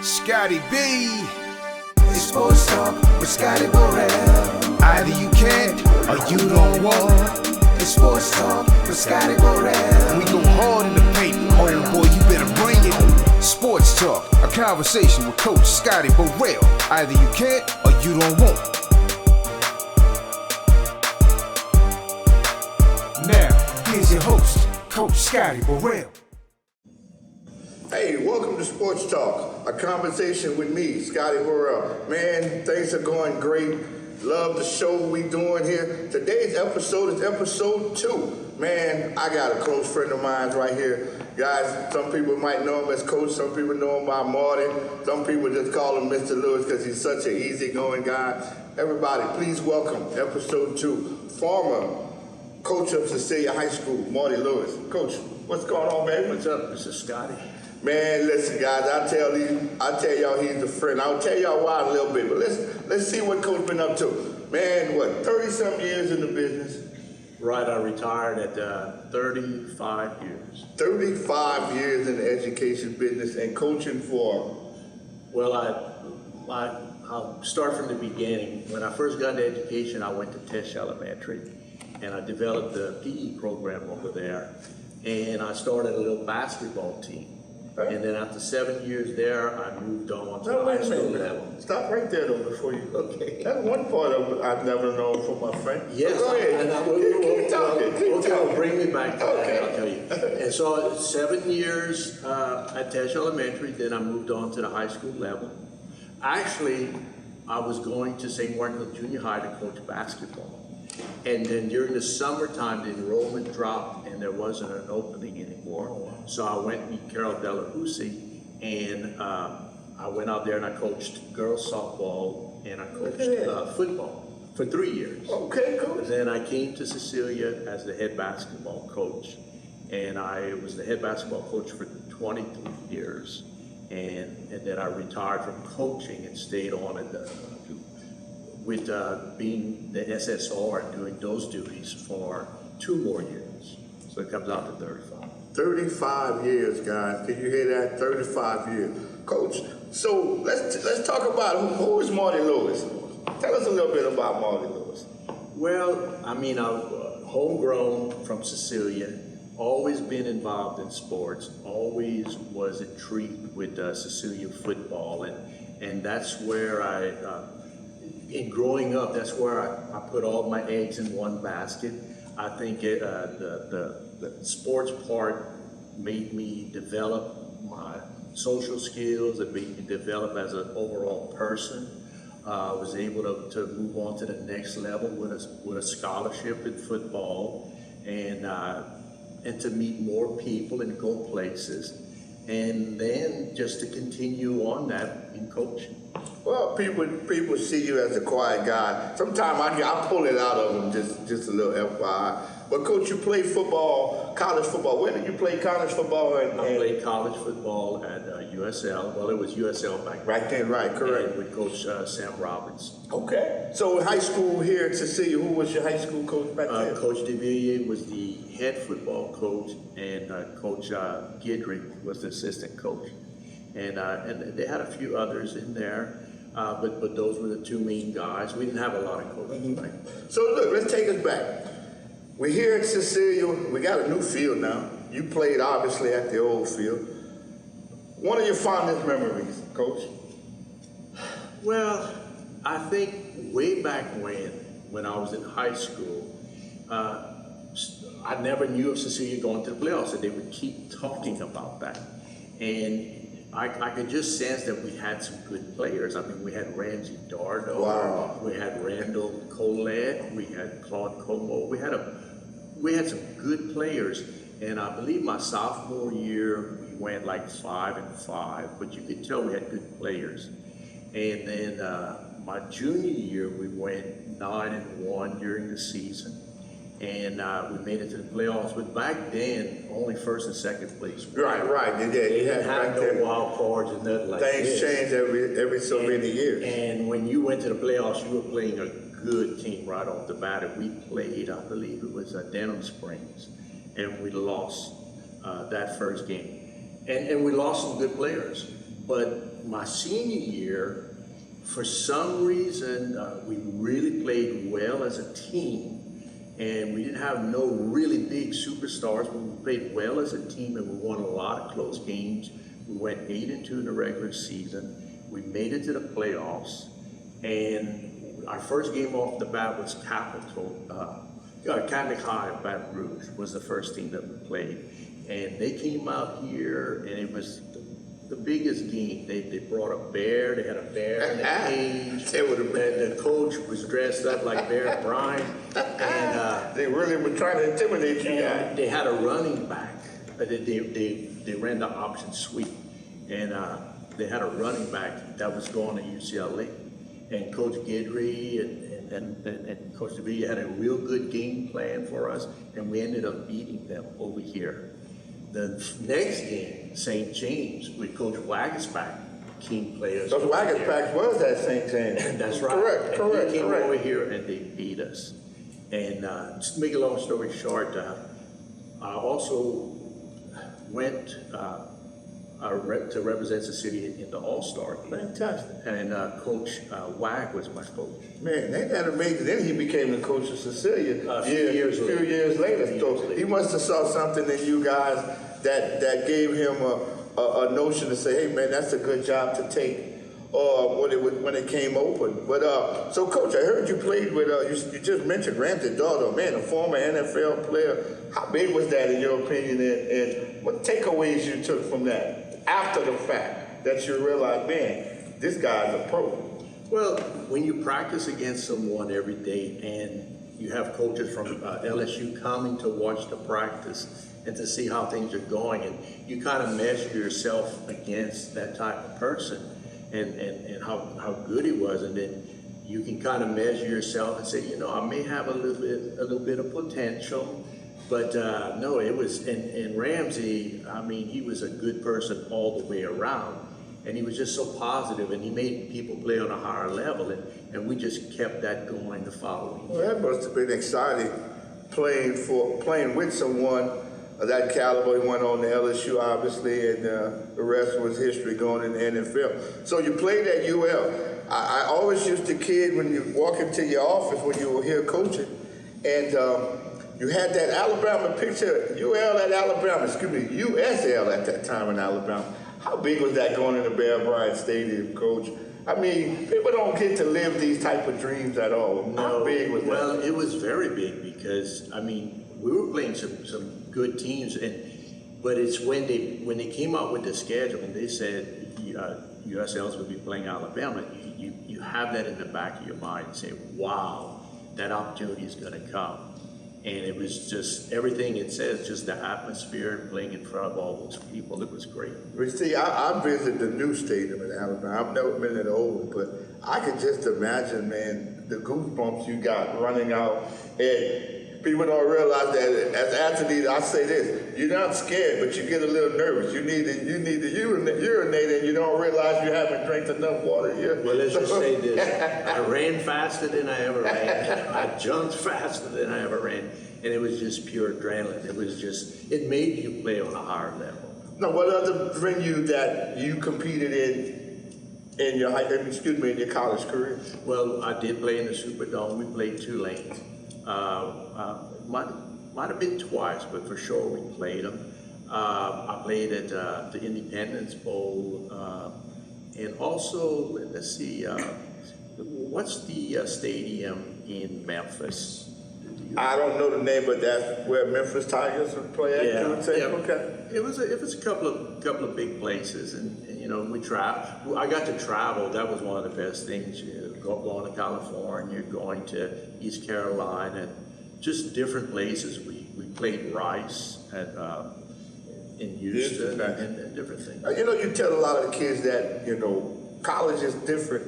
Scotty B. It's Sports Talk with Scotty Burrell. Either you can or you don't want. It's Sports Talk with Scotty Burrell. We go hard in the paint. Oh boy, you better bring it. Sports Talk, a conversation with Coach Scotty Burrell. Either you can or you don't want. Now, here's your host, Coach Scotty Burrell. Hey, welcome to Sports Talk, a conversation with me, Scotty Burrell. Man, things are going great. Love the show we doing here. Today's episode is episode 2. Man, I got a close friend of mine right here. Guys, some people might know him as Coach, some people know him by Marty, some people just call him Mr. Lewis because he's such an easygoing guy. Everybody, please welcome episode 2, former coach of Cecilia High School, Marty Lewis. Coach, what's going on, baby? What's up, Mr. Scotty? Man, listen, guys. I tell y'all he's a friend. I'll tell y'all why in a little bit, but let's see what Coach been up to. Man, what 30-something years in the business? Right, I retired at 35 years. 35 years in the education business and coaching for. Well, I'll start from the beginning. When I first got into education, I went to Tesh Elementary, and I developed the PE program over there, and I started a little basketball team. And then after 7 years there, I moved on to the high school level. Stop right there, though, before you. Okay. That's one part of it I've never known from my friend. Yes. So go ahead. Keep talking. Bring me back to Okay. that, I'll tell you. And so 7 years at Tesh Elementary, then I moved on to the high school level. Actually, I was going to St. Martinville Junior High to coach basketball. And then during the summertime, the enrollment dropped and there wasn't an opening anymore. So I went and meet Carol Delahousie, and I went out there and I coached girls softball and I coached football for 3 years. Okay, cool. Then I came to Cecilia as the head basketball coach, and I was the head basketball coach for 23 years. And then I retired from coaching and stayed on with being the SSR and doing those duties for 2 more years. So it comes out to 35. 35 years, guys. Can you hear that? 35 years. Coach, so let's talk about who is Marty Lewis. Tell us a little bit about Marty Lewis. Well, I mean, I'm homegrown from Cecilia, always been involved in sports, always was intrigued with Cecilia football, and that's where in growing up, that's where I put all my eggs in one basket. I think the sports part made me develop my social skills. It made me develop as an overall person. I was able to move on to the next level with a scholarship in football, and to meet more people and go places, and then just to continue on that in coaching. Well, people see you as a quiet guy. Sometimes I pull it out of them, just a little FYI. But Coach, you play football, college football. When did you play college football? I played college football at USL. Well, it was USL back then. Right then, right, correct. And with Coach Sam Roberts. Okay. So in high school here at Cecilia, who was your high school coach back then? Coach DeVilliers was the head football coach, and Coach Gidrick was the assistant coach. And they had a few others in there, but those were the 2 main guys. We didn't have a lot of coaches. Mm-hmm. Right? So look, let's take us back. We're here at Cecilia. We got a new field now. You played obviously at the old field. What are your fondest memories, Coach? Well, I think way back when I was in high school, I never knew of Cecilia going to the playoffs, and they would keep talking about that. And I could just sense that we had some good players. I mean, we had Ramsey Dardo, wow. We had Randall Colette, we had Claude Como. We had some good players, and I believe my sophomore year we went like 5-5, but you could tell we had good players. And then my junior year we went 9-1 during the season. And we made it to the playoffs, but back then, only first and second place. Right. Yeah, They didn't have no wild cards and nothing like that. Things change every so many years. And when you went to the playoffs, you were playing a good team right off the bat. And we played, I believe it was Denham Springs, and we lost that first game. And we lost some good players. But my senior year, for some reason, we really played well as a team. And we didn't have no really big superstars, but we played well as a team and we won a lot of close games. We went 8-2 in the regular season. We made it to the playoffs. And our first game off the bat was Catholic High of Baton Rouge was the first team that we played. And they came out here and it was the biggest game. They brought a bear, they had a bear in the cage. The coach was dressed up like Bear Bryant. And they really were trying to intimidate you guys. They had a running back. They ran the option sweep. And they had a running back that was going to UCLA. And Coach Guidry and Coach DeVilla had a real good game plan for us, and we ended up beating them over here. The next game, St. James, with Coach Wagasback, keen players. Those Wagasbacks was at St. James. That's right. Correct. They came over here and they beat us. And just to make a long story short, I also went to represent the city in the All-Star game. Fantastic. And Coach Wag was my coach. Man, ain't that amazing? Then he became the coach of Cecilia A few years later. So he must have saw something in you guys that gave him a notion to say, hey man, that's a good job to take when it came open. But so Coach, I heard you played with you just mentioned Ramsey Dardo, man, a former NFL player. How big was that in your opinion, and what takeaways you took from that after the fact that you realized, man, this guy's a pro? Well, when you practice against someone every day and you have coaches from LSU coming to watch the practice and to see how things are going, and you kind of measure yourself against that type of person and how good he was, and then you can kind of measure yourself and say, you know, I may have a little bit of potential, but no, it was, and Ramsey, I mean, he was a good person all the way around. And he was just so positive, and he made people play on a higher level, and we just kept that going the following year. Well, that must have been exciting, playing with someone of that caliber. He went on to LSU, obviously, and the rest was history going in the NFL. So you played at UL. I always used to kid when you walk into your office when you were here coaching, and you had that Alabama picture, UL at Alabama, USL at that time in Alabama. How big was that going into Bear Bryant Stadium, Coach? I mean, people don't get to live these type of dreams at all. No, how big was that? Well, it was very big because, I mean, we were playing some good teams, but it's when they came out with the schedule and they said USLs would be playing Alabama, you have that in the back of your mind and say, wow, that opportunity is going to come. And it was just everything it says, just the atmosphere, playing in front of all those people. It was great. But see, I visited the new stadium in Alabama. I've never been in the old, but I could just imagine, man, the goosebumps you got running out. And people don't realize that as athletes, I say this, you're not scared, but you get a little nervous. You need to urinate, and you don't realize you haven't drank enough water yet. Well, let's just say this. I ran faster than I ever ran. I jumped faster than I ever ran. And it was just pure adrenaline. It made you play on a higher level. Now, what other venue that you competed in your college career? Well, I did play in the Superdome. We played Tulane. Might have been twice, but for sure we played them. I played at the Independence Bowl, and also, let's see, what's the stadium in Memphis? I don't know the name, but that's where Memphis Tigers would play at. Yeah. Okay. It was a couple of big places, and you know, we traveled. I got to travel. That was one of the best things. Going to California, going to East Carolina, just different places. We played Rice in Houston and different things. You know, you tell a lot of the kids that, you know, college is different.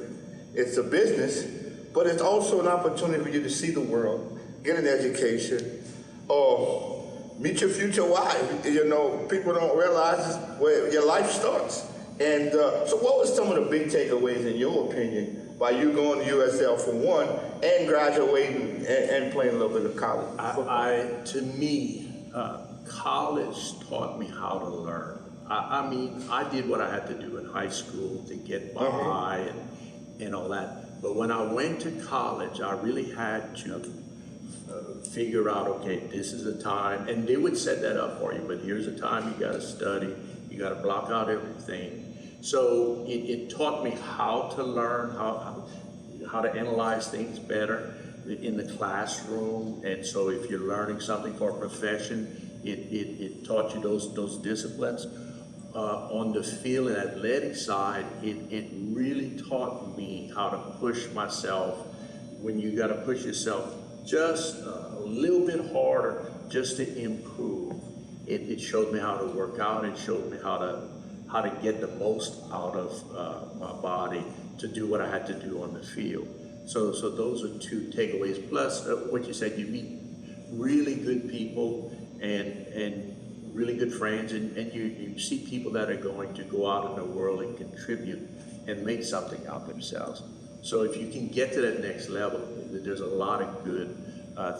It's a business, but it's also an opportunity for you to see the world, get an education, or meet your future wife. You know, people don't realize where your life starts. And so what was some of the big takeaways in your opinion by you going to USL for one and graduating and playing a little bit of college? To me, college taught me how to learn. I mean, I did what I had to do in high school to get by and all that. But when I went to college, I really had to figure out, okay, this is the time, and they would set that up for you, but here's the time you gotta study, you gotta block out everything. So it taught me how to learn, how to analyze things better in the classroom. And so if you're learning something for a profession, it taught you those disciplines. On the field and athletic side, it really taught me how to push myself when you got to push yourself just a little bit harder just to improve. It showed me how to work out. It showed me how to get the most out of my body to do what I had to do on the field. So those are two takeaways. Plus, what you said, you meet really good people and really good friends, and you see people that are going to go out in the world and contribute and make something out themselves. So if you can get to that next level, there's a lot of good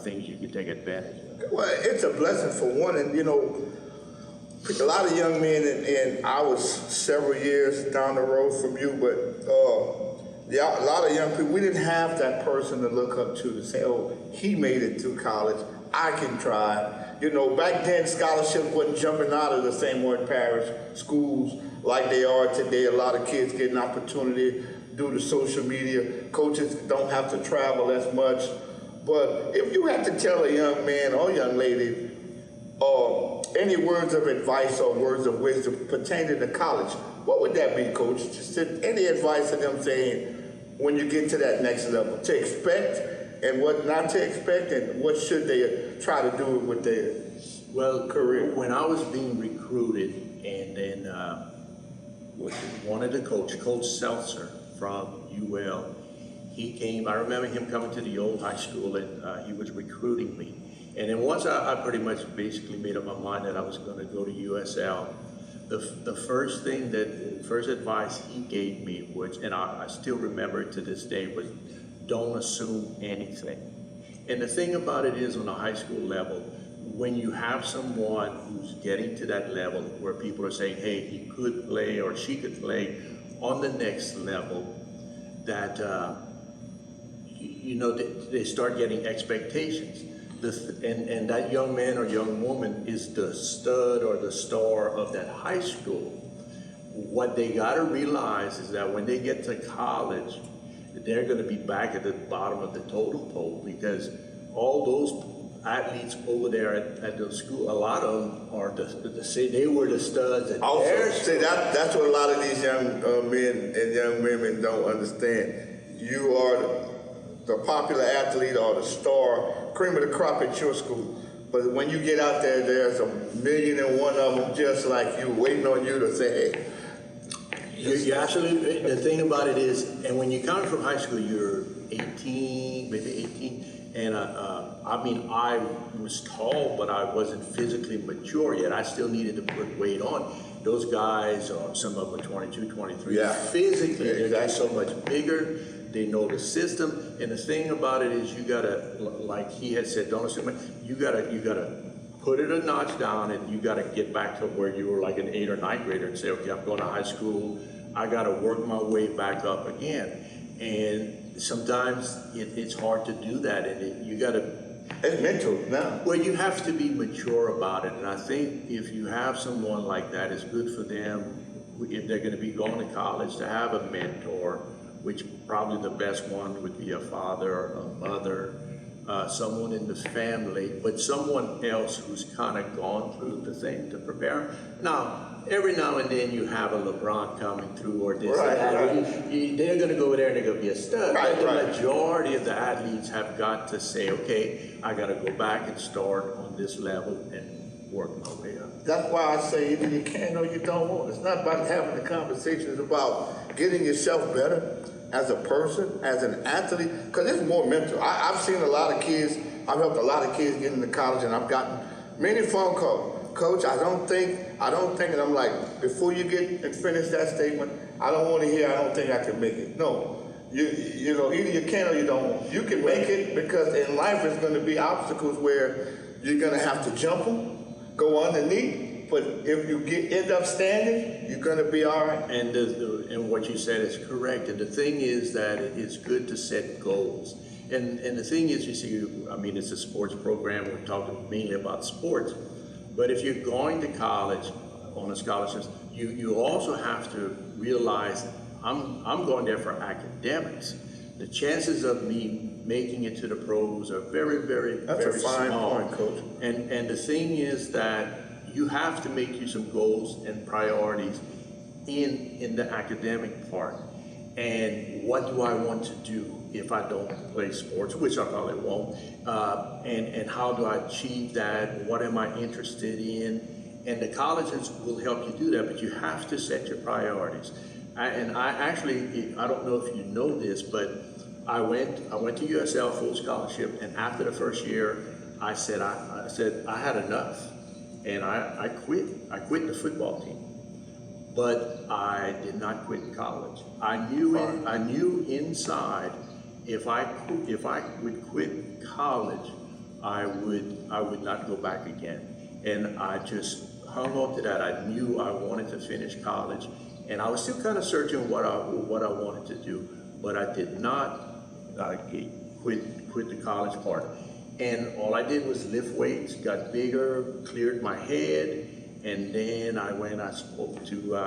things you can take advantage of. Well, it's a blessing for one, and a lot of young men, and I was several years down the road from you, but a lot of young people, we didn't have that person to look up to say, oh, he made it through college, I can try. Back then, scholarships wasn't jumping out of the St. Martin Parish schools like they are today. A lot of kids get an opportunity due to social media. Coaches don't have to travel as much. But if you had to tell a young man or young lady any words of advice or words of wisdom pertaining to college, what would that be, Coach? Just any advice to them saying when you get to that next level, to expect and what not to expect, and what should they try to do with their career? When I was being recruited, and then one of the Coach Seltzer from UL, he came. I remember him coming to the old high school, and he was recruiting me. And then once I pretty much basically made up my mind that I was going to go to USL, the first advice he gave me, which, and I still remember it to this day, was don't assume anything. And the thing about it is, on a high school level, when you have someone who's getting to that level where people are saying, hey, he could play or she could play on the next level, that they start getting expectations. And that young man or young woman is the stud or the star of that high school. What they got to realize is that when they get to college, they're going to be back at the bottom of the totem pole, because all those athletes over there at the school, a lot of them are they were the studs at their school. That's what a lot of these young men and young women don't understand. You are the popular athlete or the star, cream of the crop at your school. But when you get out there, there's 1,000,001 of them just like you, waiting on you to say, hey. You're absolutely, the thing about it is, and when you come from high school, you're 18, maybe 18, and I was tall, but I wasn't physically mature yet. I still needed to put weight on. Those guys, some of them are 22, 23, physically, they're just so much bigger. They know the system, and the thing about it is, you gotta, like he had said, don't assume it. You gotta put it a notch down, and you gotta get back to where you were like an 8th or 9th grader and say, okay, I'm going to high school. I gotta work my way back up again. And sometimes it's hard to do that, and you gotta. It's mental now. Well, you have to be mature about it, and I think if you have someone like that, it's good for them if they're gonna be going to college to have a mentor, which probably the best one would be a father, a mother, someone in the family, but someone else who's kind of gone through the thing to prepare. Now, every now and then you have a LeBron coming through or this and that. Right. They're going to go over there and they're going to be a stud. But the majority of the athletes have got to say, okay, I got to go back and start on this level and work my way up. That's why I say either you can or you don't want. It's not about having the conversation. It's about getting yourself better as a person, as an athlete, because it's more mental. I've seen a lot of kids, I've helped a lot of kids get into college, and I've gotten many phone calls. Coach, I don't think, and I'm like, before you get and finish that statement, I don't want to hear, I don't think I can make it. No, you know, either you can or you don't. You can make it, because in life there's going to be obstacles where you're going to have to jump them, go underneath, but if you end up standing, you're gonna be all right. And what you said is correct. And the thing is that it's good to set goals. And the thing is, you see, I mean, it's a sports program. We're talking mainly about sports. But if you're going to college on a scholarship, you also have to realize I'm going there for academics. The chances of me making it to the pros are very, very, That's very a fine small. point, Coach. And the thing is that you have to make you some goals and priorities in the academic part. And what do I want to do if I don't play sports, which I probably won't, and how do I achieve that? What am I interested in? And the colleges will help you do that, but you have to set your priorities. I don't know if you know this, but I went to USL full scholarship, and after the first year, I said I had enough, and I quit. I quit the football team. But I did not quit college. I knew inside if I would quit college, I would not go back again. And I just hung on to that. I knew I wanted to finish college, and I was still kind of searching what I wanted to do. But I did not quit the college part. And all I did was lift weights, got bigger, cleared my head. And then I spoke to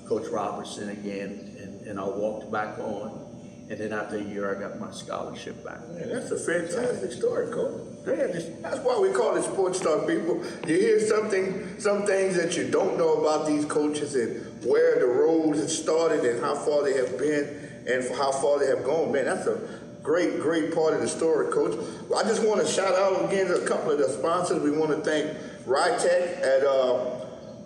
Coach Robertson again, and I walked back on. And then after a year, I got my scholarship back. Man, that's a fantastic story, Coach. Man, that's why we call it Sports Talk, people. You hear some things that you don't know about these coaches and where the roads have started and how far they have been and how far they have gone. Man, that's a great part of the story, Coach. I just want to shout out again to a couple of the sponsors. We want to thank RideTech at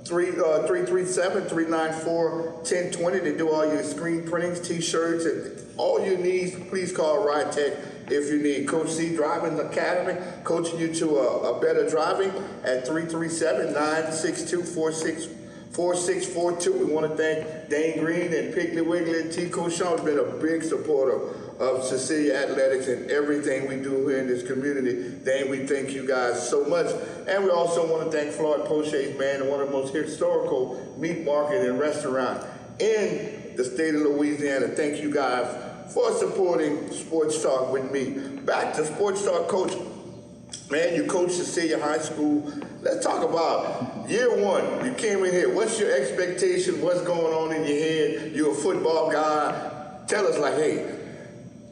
337-394-1020. They do all your screen printings, t-shirts, and all your needs. Please call RideTech if you need. Coach C Driving Academy, coaching you to a better driving at 337-962-4642. We want to thank Dane Green and Piggly Wiggly and T. Cochon. Has been a big supporter of Cecilia Athletics and everything we do here in this community. Dane, we thank you guys so much. And we also want to thank Floyd Poche's, man, one of the most historical meat market and restaurant in the state of Louisiana. Thank you guys for supporting Sports Talk with me. Back to Sports Talk, Coach. Man, you coach Cecilia High School. Let's talk about year one. You came in here. What's your expectation? What's going on in your head? You're a football guy. Tell us, like, hey,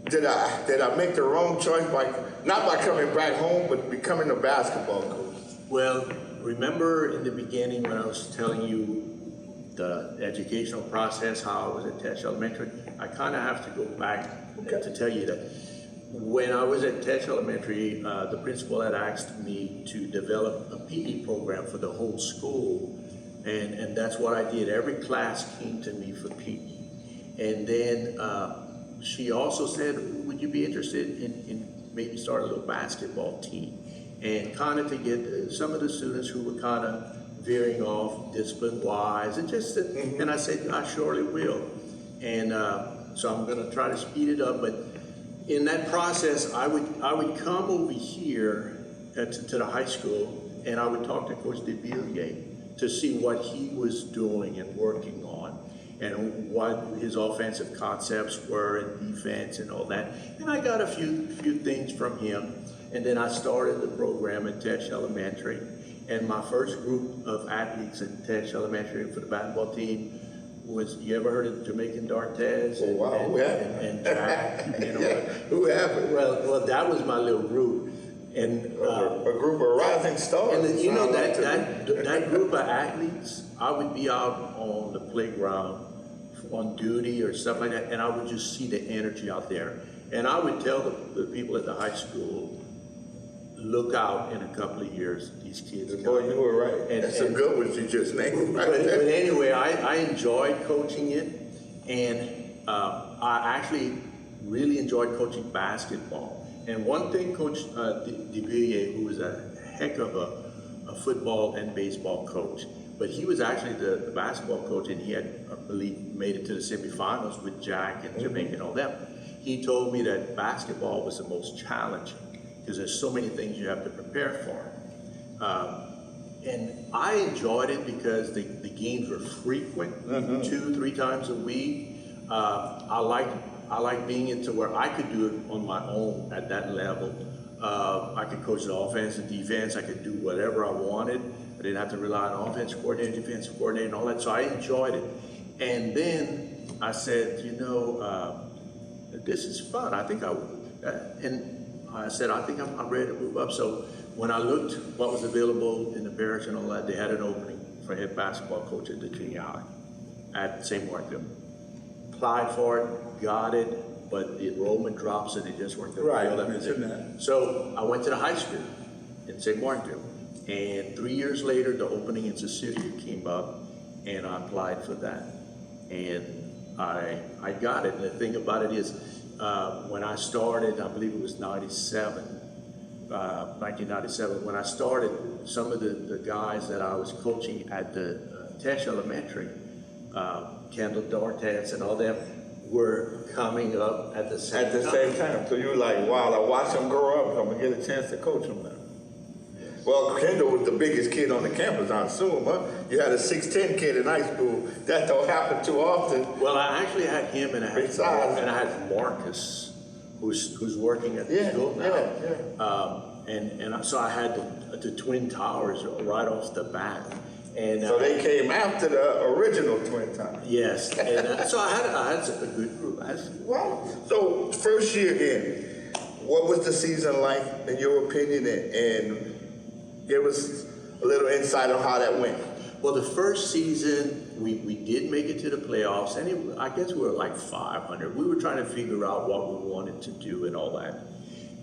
did I make the wrong choice not by coming back home, but becoming a basketball coach? Well, remember in the beginning when I was telling you the educational process, how I was at Tesh Elementary? I kind of have to go back to tell you that. When I was at Tesh Elementary, the principal had asked me to develop a PE program for the whole school, and that's what I did. Every class came to me for PE. And then she also said, would you be interested in maybe start a little basketball team? And kind of to get some of the students who were kind of veering off discipline-wise, and just, and I said, I surely will. And so I'm gonna try to speed it up, but in that process, I would come over here to the high school, and I would talk to Coach DeVilliers to see what he was doing and working on, and what his offensive concepts were and defense and all that. And I got a few things from him, and then I started the program at Tesh Elementary. And my first group of athletes at Tesh Elementary for the basketball team was, you ever heard of Jamaican Dartez? Oh, wow. And Jack, you know. Yeah. Who happened? Well, that was my little group. And a group of rising stars. And you know, that group of athletes, I would be out on the playground on duty or stuff like that, and I would just see the energy out there. And I would tell the people at the high school, look out in a couple of years, these kids. Boy, you were right. And that's a good one you just named. Right? But anyway, I enjoyed coaching it, and I actually really enjoyed coaching basketball. And one thing Coach DeVilliers, who was a heck of a football and baseball coach, but he was actually the basketball coach, and he had, I believe, made it to the semifinals with Jack and Jamaica and all that. He told me that basketball was the most challenging because there's so many things you have to prepare for. and I enjoyed it because the games were frequent, 2-3 times a week. I like being into where I could do it on my own at that level. I could coach the offense and defense. I could do whatever I wanted. I didn't have to rely on offense coordinator, defense coordinator, and all that. So I enjoyed it. And then I said, this is fun. I think and I said, I think I'm ready to move up. So when I looked what was available in the parish and all that, they had an opening for head basketball coach at the junior high at St. Markville. Applied for it, got it, but the enrollment dropped, so they just weren't going to fill that position. So I went to the high school in St. Markville, and 3 years later, the opening in Cecilia came up, and I applied for that, and I got it. And the thing about it is, when I started, I believe it was 1997, when I started, some of the guys that I was coaching at the Tesh Elementary, Kendall Dortez and all them, were coming up at the same time. So you were like, wow, I watched them grow up, I'm gonna get a chance to coach them now. Well, Kendall was the biggest kid on the campus, I assume, huh? You had a 6'10" kid in high school. That don't happen too often. Well, I actually had him, and I had Marcus, who's working at the school now. So I had the Twin Towers right off the bat. And so they came after the original Twin Towers. Yes, and so I had a good group. Wow. So first year in, what was the season like in your opinion, and give us a little insight on how that went? Well, the first season, we did make it to the playoffs, and I guess we were like 500. We were trying to figure out what we wanted to do and all that.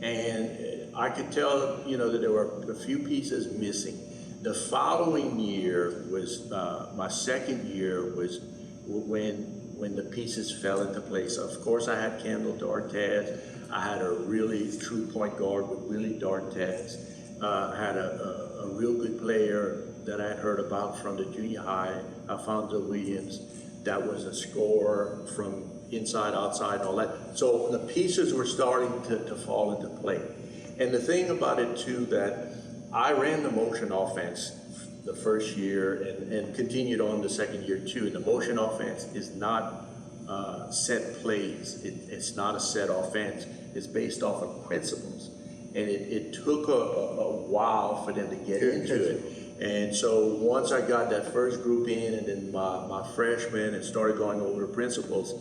And I could tell, that there were a few pieces missing. The following year was, my second year was when the pieces fell into place. Of course, I had Kendall Dortez. I had a really true point guard with Willie Dortez. I had a real good player that I had heard about from the junior high, Alfonso Williams, that was a scorer from inside, outside, and all that. So the pieces were starting to fall into play. And the thing about it too, that I ran the motion offense the first year and continued on the second year too. And the motion offense is not set plays. It's not a set offense. It's based off of principles. And it took a while for them to get into it. And so once I got that first group in, and then my freshmen, and started going over the principles,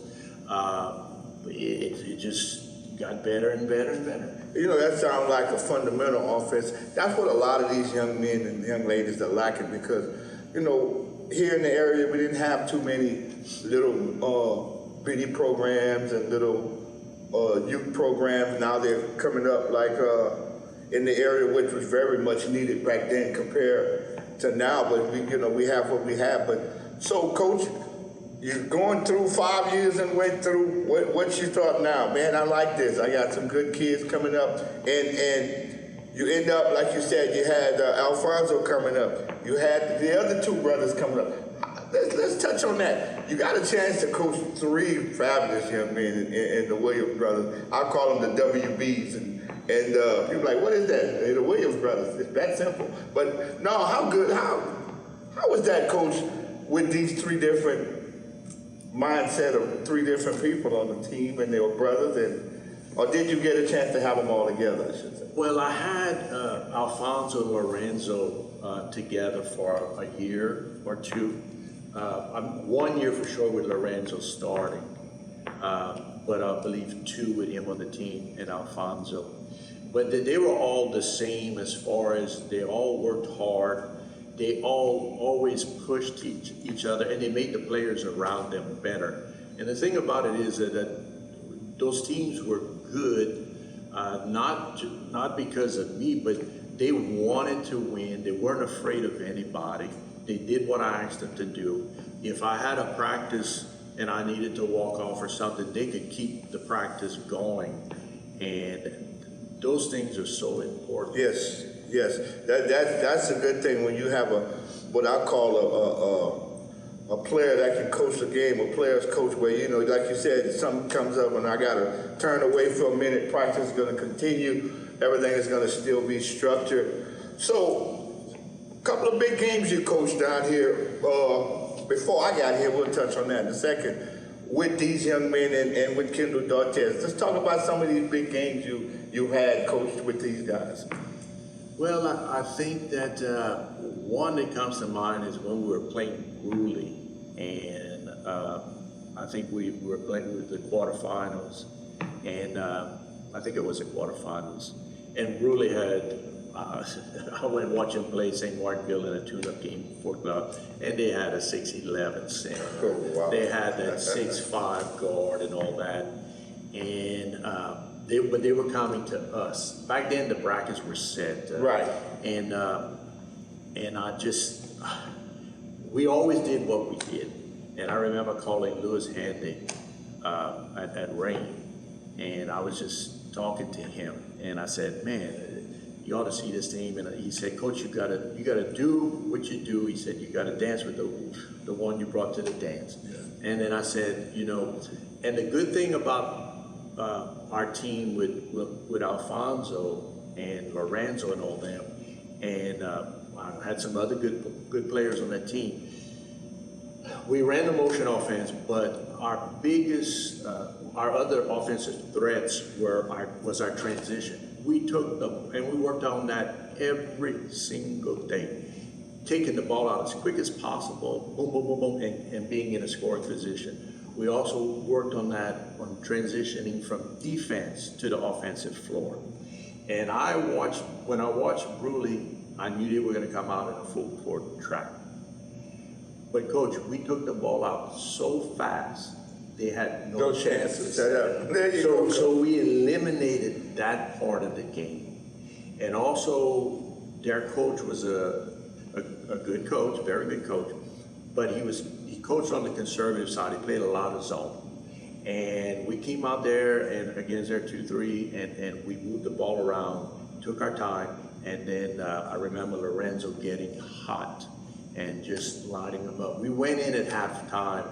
it just got better and better and better. That sounds like a fundamental offense. That's what a lot of these young men and young ladies are lacking, because, here in the area, we didn't have too many little bitty programs and little youth programs. Now they're coming up like in the area, which was very much needed back then compared to now. But we have what we have. But so, Coach, you're going through 5 years and went through what you thought now, man, I like this. I got some good kids coming up, and you end up, like you said, you had Alfonso coming up. You had the other two brothers coming up. Let's touch on that. You got a chance to coach 3 fabulous young men in the Williams brothers. I call them the WBs, and people are like, what is that? They're the Williams brothers. It's that simple. But no, how was that, Coach, with these 3 different mindset of 3 different people on the team, and they were brothers, or did you get a chance to have them all together, I should say? Well, I had Alfonso and Lorenzo together for a year or 2. 1 year for sure with Lorenzo starting, but I believe 2 with him on the team and Alfonso. But they were all the same as far as they all worked hard. They all always pushed each other, and they made the players around them better. And the thing about it is that those teams were good, not because of me, but they wanted to win. They weren't afraid of anybody. They did what I asked them to do. If I had a practice and I needed to walk off or something, they could keep the practice going. And those things are so important. Yes. That's a good thing when you have what I call a player that can coach the game, a player's coach, where, like you said, something comes up and I got to turn away for a minute, practice is going to continue, everything is going to still be structured. So Couple of big games you coached down here. Before I got here, we'll touch on that in a second. With these young men and with Kendall Dortez. Let's talk about some of these big games you had coached with these guys. Well, I think that one that comes to mind is when we were playing Bruley, and I think we were playing with the quarterfinals, and I think it was the quarterfinals, and Bruley had, I went and watched them play St. Martinville in a tune-up game for club, and they had a 6'11" center. Oh, wow. They had that 6'5" guard and all that, and but they were coming to us. Back then, the brackets were set. Right. And we always did what we did. And I remember calling Lewis Handy at Rain, and I was just talking to him, and I said, man, you ought to see this team. And he said, Coach, you gotta do what you do. He said, you gotta dance with the one you brought to the dance. Yeah. And then I said, and the good thing about our team with Alfonso and Lorenzo and all them, and I had some other good players on that team. We ran the motion offense, but our biggest, our other offensive threats was our transition. We took and we worked on that every single day, taking the ball out as quick as possible, boom, boom, boom, boom, and being in a scoring position. We also worked on that, on transitioning from defense to the offensive floor. And when I watched Bruley, I knew they were going to come out in a full court track. But Coach, we took the ball out so fast, they had no chance to set up. There you go. So we eliminated that part of the game. And also, their coach was a good coach, very good coach, but he coached on the conservative side. He played a lot of zone. And we came out there and against their 2-3, and we moved the ball around, took our time, and then I remember Lorenzo getting hot and just lighting them up. We went in at halftime,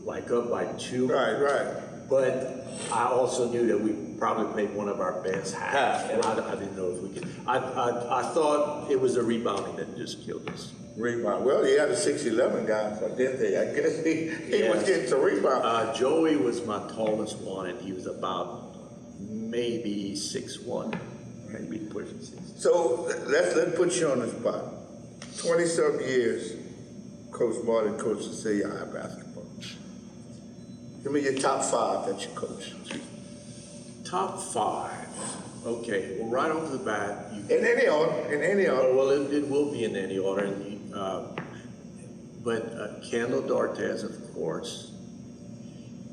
like up by 2. Right. But I also knew that we probably played one of our best halves, and I didn't know if we could. I thought it was the rebounding that just killed us. Rebound. Well, he had a 6'11" guy, so didn't they? I guess he was getting to rebound. Joey was my tallest one, and he was about maybe 6'1", maybe pushing 6. So let's put you on the spot. 20-something years, Coach Marty, Coach Cecilia, high basketball. Give me your top 5 that you coach. Top 5. Okay. Well, right off the bat, In any order. Well, it will be in any order. But Kendall Dortez, of course.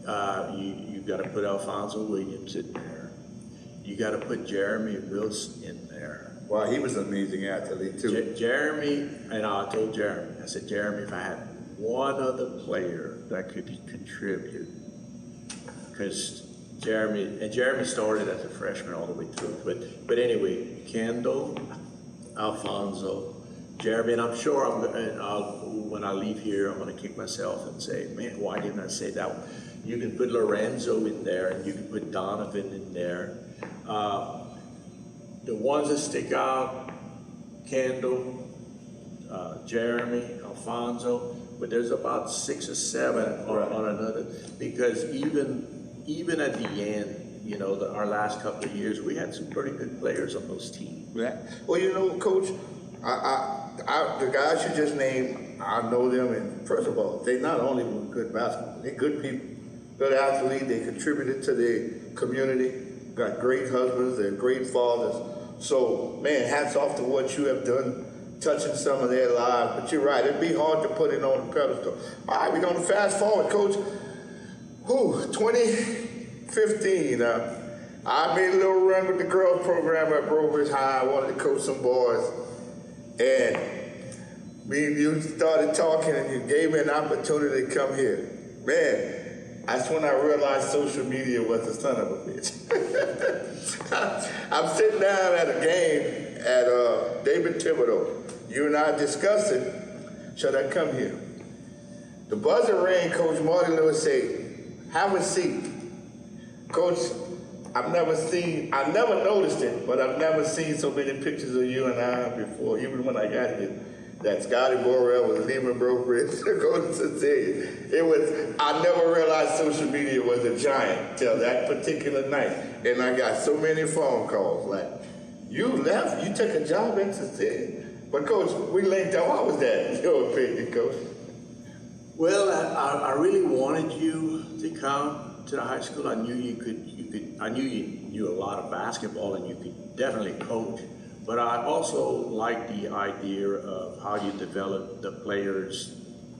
You got to put Alfonso Williams in there. You got to put Jeremy Wilson in there. Wow, he was an amazing athlete too. Jeremy, and I told Jeremy, I said, Jeremy, if I had one other player that could contribute, because Jeremy started as a freshman all the way through. But anyway, Kendall, Alfonso, Jeremy, and I'm sure when I leave here, I'm going to kick myself and say, man, why didn't I say that one? You can put Lorenzo in there, and you can put Donovan in there. The ones that stick out, Kendall, Jeremy, Alfonso, but there's about 6 or 7 on another, because even at the end, our last couple of years, we had some pretty good players on those teams. Yeah. Well, Coach, the guys you just named, I know them, and first of all, they not only were good basketball, they're good people, good athletes, they contributed to the community, got great husbands, they're great fathers. So, man, hats off to what you have done, touching some of their lives. But you're right, it'd be hard to put it on the pedestal. All right, we're going to fast forward, Coach. 2015, I made a little run with the girls program at Brobridge High. I wanted to coach some boys. And me and you started talking, and you gave me an opportunity to come here. Man, that's when I realized social media was the son of a bitch. I'm sitting down at a game at David Thibodeau. You and I discussing, should I come here? The buzzer rang, Coach Marty Lewis said, have a seat. Coach, I never noticed it, but I've never seen so many pictures of you and I before, even when I got here, that Scotty Borrell was leaving Brokerage to go to Cecilia. I never realized social media was a giant till that particular night. And I got so many phone calls like, you left, you took a job in Cecilia. But Coach, we linked up, how was that, in your opinion, Coach? Well, I really wanted you to come to the high school. I knew you could. I knew you knew a lot of basketball, and you could definitely coach. But I also liked the idea of how you develop the players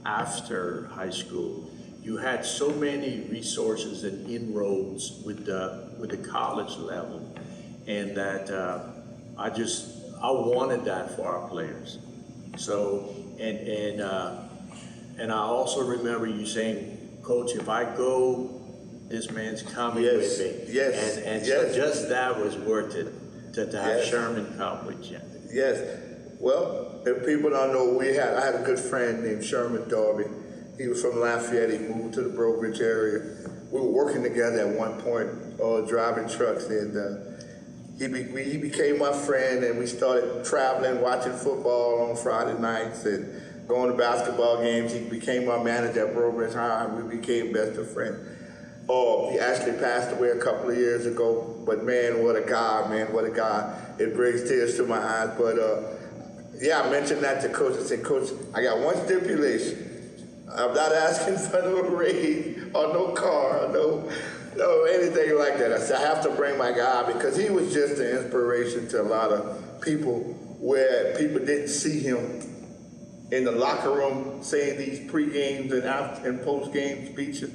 after high school. You had so many resources and inroads with the college level, and that I wanted that for our players. So and I also remember you saying, Coach, if I go, this man's coming with me. Yes. And so just that was worth it to have Sherman come with you. Yes. Well, if people don't know, I had a good friend named Sherman Darby. He was from Lafayette. He moved to the Brokerage area. We were working together at one point, driving trucks, and he became my friend, and we started traveling, watching football on Friday nights, and going to basketball games. He became my manager at Brokerage High, and we became best of friends. He actually passed away a couple of years ago, but man, what a guy, man, what a guy. It brings tears to my eyes, but I mentioned that to Coach. I said, Coach, I got one stipulation. I'm not asking for no raise or no car or no anything like that. I said, I have to bring my guy because he was just an inspiration to a lot of people where people didn't see him in the locker room saying these pre-games and post-game speeches,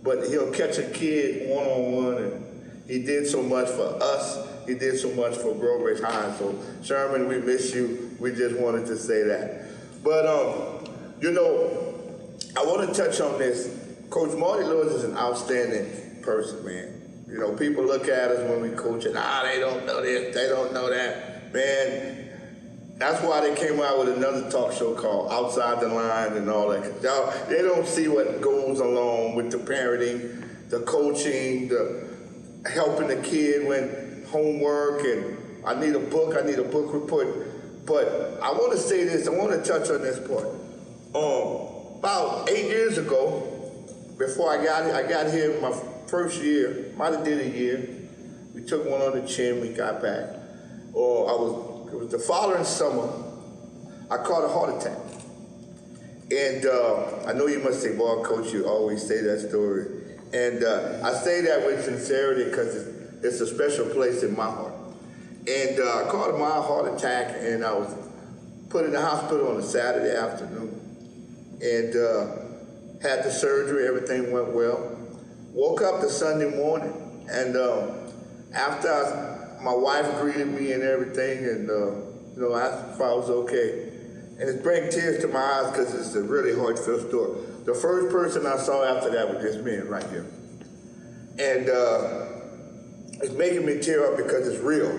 but he'll catch a kid one-on-one, and he did so much for us. He did so much for Brokerage High. So, Sherman, we miss you. We just wanted to say that. But, I want to touch on this. Coach Marty Lewis is an outstanding person, man. People look at us when we coach and, they don't know this, they don't know that. Man, that's why they came out with another talk show called Outside the Line and all that. They don't see what goes along with the parenting, the coaching, the helping the kid when homework, and I need a book report. But I want to say this, I want to touch on this part. About 8 years ago, before I got here in my first year, might have did a year. We took one on the chin, we got back. It was the following summer, I caught a heart attack. And I know you must say, boy, Coach, you always say that story. And I say that with sincerity because it's a special place in my heart. And I caught a mild heart attack, and I was put in the hospital on a Saturday afternoon. And had the surgery, everything went well. Woke up the Sunday morning, and after my wife greeted me and everything, and asked if I was okay. And it brings tears to my eyes because it's a really heartfelt story. The first person I saw after that was this man right here. And it's making me tear up because it's real.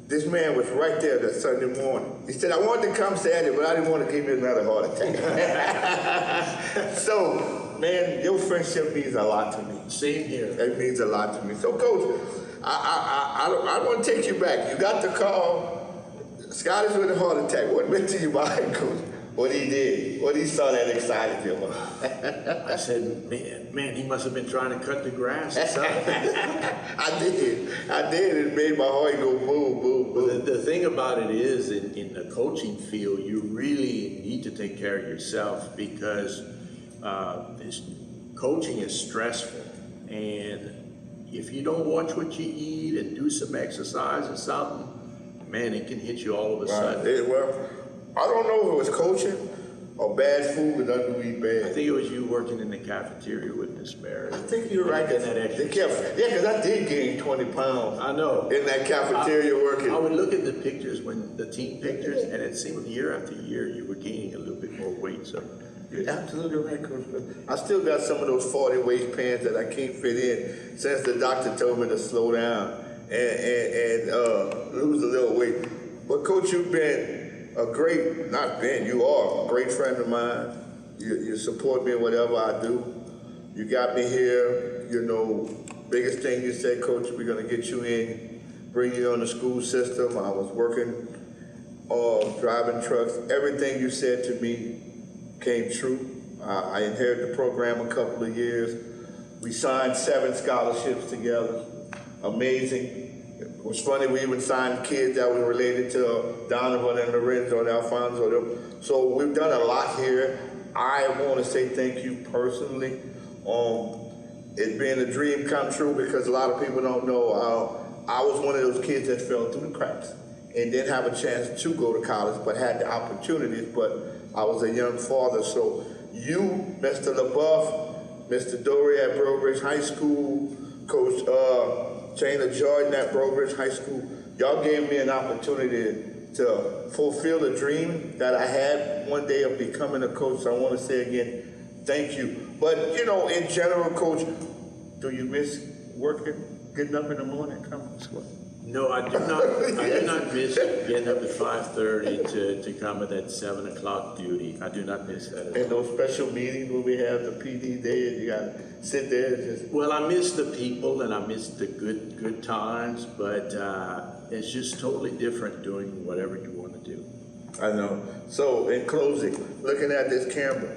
This man was right there that Sunday morning. He said, I wanted to come Saturday, but I didn't want to give you another heart attack. So, man, your friendship means a lot to me. Same here. It means a lot to me. So, Coach, I want to take you back. You got the call. Scotty's with a heart attack. What meant to you by it, Coach? What he did? What he saw that excited you about? I said, man, he must have been trying to cut the grass or something. I did. It made my heart go boom, boom, boom. The thing about it is, in the coaching field, you really need to take care of yourself because coaching is stressful. And if you don't watch what you eat and do some exercise or something, man, it can hit you all of a sudden. Well, I don't know if it was coaching or bad food with underweed bad. I think it was you working in the cafeteria with Miss Mary. I think you're right. Because I did gain 20 pounds. I know. In that cafeteria working. I would look at the pictures, the team pictures, and it seemed year after year you were gaining a little bit more weight. So you're absolutely right, Coach. I still got some of those 40 waist pants that I can't fit in since the doctor told me to slow down and lose a little weight. But Coach, you've been you are a great friend of mine. You support me in whatever I do. You got me here, Biggest thing you said, Coach, we're gonna get you in, bring you on the school system. I was working, driving trucks. Everything you said to me came true. I inherited the program a couple of years. We signed 7 scholarships together. Amazing. It was funny, we even signed kids that were related to Donovan and Lorenzo and Alfonso. So we've done a lot here. I want to say thank you personally. It's been a dream come true because a lot of people don't know. I was one of those kids that fell through the cracks and didn't have a chance to go to college, but had the opportunities, but I was a young father. So you, Mr. LaBeouf, Mr. Dory at Brobridge High School, Coach Jana Jordan at Brobridge High School, y'all gave me an opportunity to fulfill the dream that I had one day of becoming a coach. So I want to say again, thank you. But, you know, in general, Coach, do you miss working, getting up in the morning, coming to school? No, I do not. I do not miss getting up at 5:30 to come at that 7 o'clock duty. I do not miss that. And those special meetings when we have the PD day and you got to sit there and just... Well, I miss the people and I miss the good times, but it's just totally different doing whatever you want to do. I know. So, in closing, looking at this camera,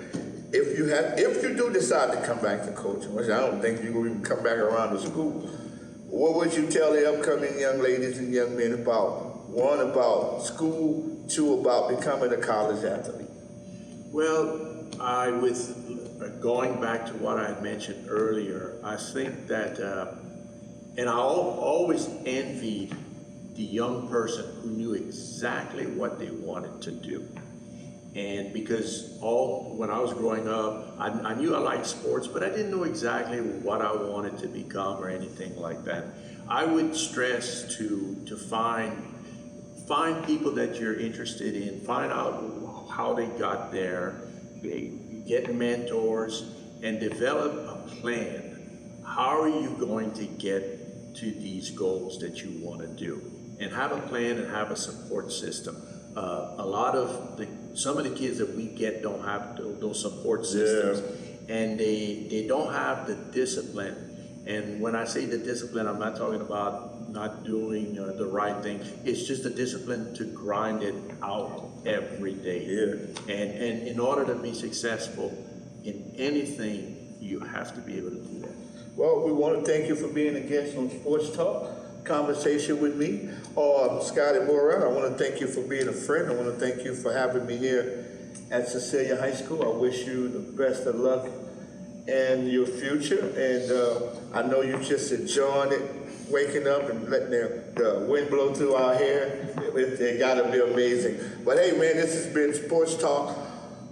if you do decide to come back to coaching, which I don't think you will even come back around to school, what would you tell the upcoming young ladies and young men about, 1, about school, 2, about becoming a college athlete? Well, going back to what I had mentioned earlier, I think that, and I always envied the young person who knew exactly what they wanted to do. And because when I was growing up, I knew I liked sports, but I didn't know exactly what I wanted to become or anything like that. I would stress to find people that you're interested in, find out how they got there, get mentors, and develop a plan. How are you going to get to these goals that you want to do? And have a plan and have a support system. Some of the kids that we get don't have those support systems, and they don't have the discipline. And when I say the discipline, I'm not talking about not doing the right thing. It's just the discipline to grind it out every day. Yeah. And in order to be successful in anything, you have to be able to do that. Well, we want to thank you for being a guest on Sports Talk Conversation with me. Scotty Borrell, I want to thank you for being a friend. I want to thank you for having me here at Cecilia High School. I wish you the best of luck in your future. And I know you just enjoying it, waking up and letting the wind blow through our hair. It got to be amazing. But hey, man, this has been Sports Talk,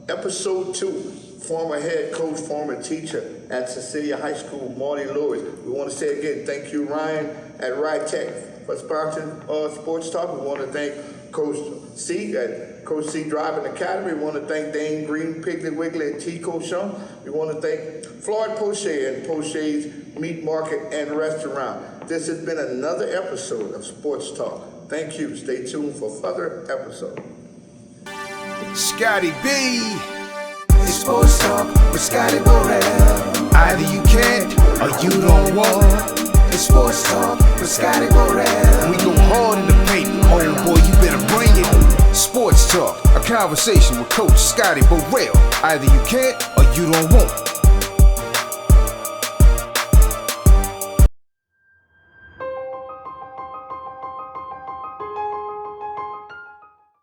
Episode 2. Former head coach, former teacher at Cecilia High School, Marty Lewis. We want to say again, thank you, Ryan at Ride Tech, for sponsoring Sports Talk. We want to thank Coach C at Coach C Driving Academy. We want to thank Dane Green, Piggly Wiggly, and T. Cochon. We want to thank Floyd Poche and Poche's Meat Market and Restaurant. This has been another episode of Sports Talk. Thank you. Stay tuned for further episodes. Scotty B. It's Sports Talk with Scotty Borrell. Either you can't or you don't want. It's Sports Talk with Scotty Borrell. We go hard in the paint, homeboy, you better bring it. Sports Talk, a conversation with Coach Scotty Borrell. Either you can't or you don't want.